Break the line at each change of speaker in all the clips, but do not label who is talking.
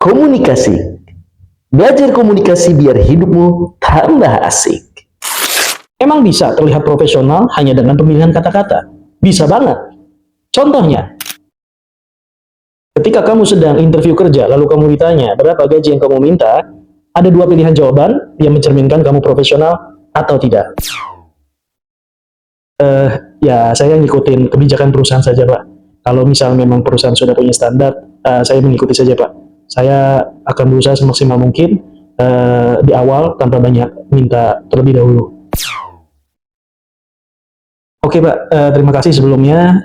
Komunikasi. Belajar komunikasi biar hidupmu tambah asik. Emang bisa terlihat profesional hanya dengan pemilihan kata-kata? Bisa banget. Contohnya, ketika kamu sedang interview kerja, lalu kamu ditanya berapa gaji yang kamu minta, ada dua pilihan jawaban yang mencerminkan kamu profesional atau tidak. Ya, saya ngikutin kebijakan perusahaan saja, Pak. Kalau misal memang perusahaan sudah punya standar, saya mengikuti saja, Pak. Saya akan berusaha semaksimal mungkin di awal tanpa banyak minta terlebih dahulu. Oke, Pak, terima kasih sebelumnya.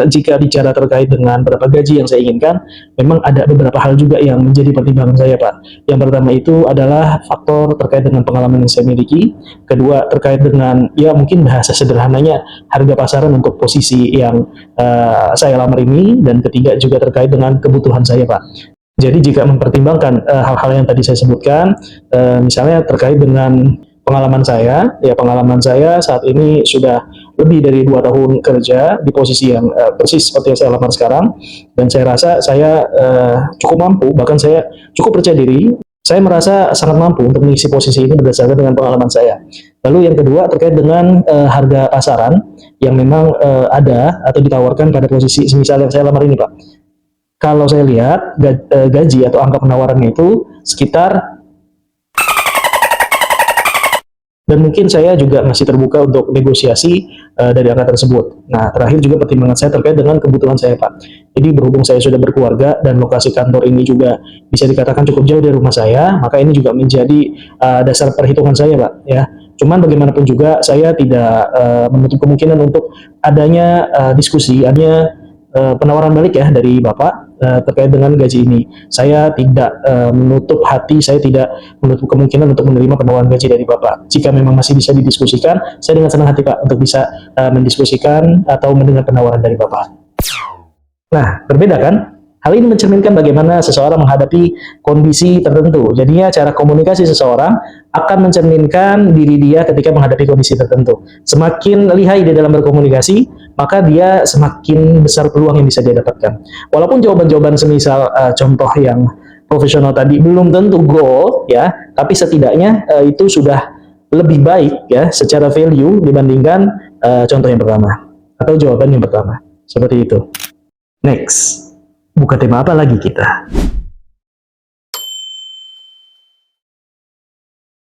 Jika bicara terkait dengan berapa gaji yang saya inginkan, memang ada beberapa hal juga yang menjadi pertimbangan saya, Pak. Yang pertama itu adalah faktor terkait dengan pengalaman yang saya miliki. Kedua, terkait dengan, ya mungkin bahasa sederhananya, harga pasaran untuk posisi yang saya lamar ini. Dan ketiga juga terkait dengan kebutuhan saya, Pak. Jadi jika mempertimbangkan hal-hal yang tadi saya sebutkan, misalnya terkait dengan pengalaman saya, ya pengalaman saya saat ini sudah lebih dari 2 tahun kerja di posisi yang persis seperti yang saya lamar sekarang, dan saya rasa saya cukup mampu, bahkan saya cukup percaya diri. Saya merasa sangat mampu untuk mengisi posisi ini berdasarkan dengan pengalaman saya. Lalu yang kedua terkait dengan harga pasaran yang memang ada atau ditawarkan pada posisi semisal yang saya lamar ini, Pak. Kalau saya lihat gaji atau angka penawarannya itu sekitar, dan mungkin saya juga masih terbuka untuk negosiasi dari angka tersebut. Nah, terakhir juga pertimbangan saya terkait dengan kebutuhan saya, Pak. Jadi berhubung saya sudah berkeluarga dan lokasi kantor ini juga bisa dikatakan cukup jauh dari rumah saya, maka ini juga menjadi dasar perhitungan saya, Pak. Ya, cuman bagaimanapun juga saya tidak menutup kemungkinan untuk adanya diskusi, adanya penawaran balik ya dari Bapak terkait dengan gaji ini. Saya tidak menutup hati, saya tidak menutup kemungkinan untuk menerima penawaran gaji dari Bapak. Jika memang masih bisa didiskusikan, saya dengan senang hati, Pak, untuk bisa mendiskusikan atau mendengar penawaran dari Bapak. Nah, berbeda kan? Hal ini mencerminkan bagaimana seseorang menghadapi kondisi tertentu. Jadinya cara komunikasi seseorang akan mencerminkan diri dia ketika menghadapi kondisi tertentu. Semakin lihai di dalam berkomunikasi, maka dia semakin besar peluang yang bisa dia dapatkan. Walaupun jawaban-jawaban semisal contoh yang profesional tadi belum tentu goal ya, tapi setidaknya itu sudah lebih baik ya secara value dibandingkan contoh yang pertama atau jawaban yang pertama. Seperti itu. Next. Buka tema apa lagi kita?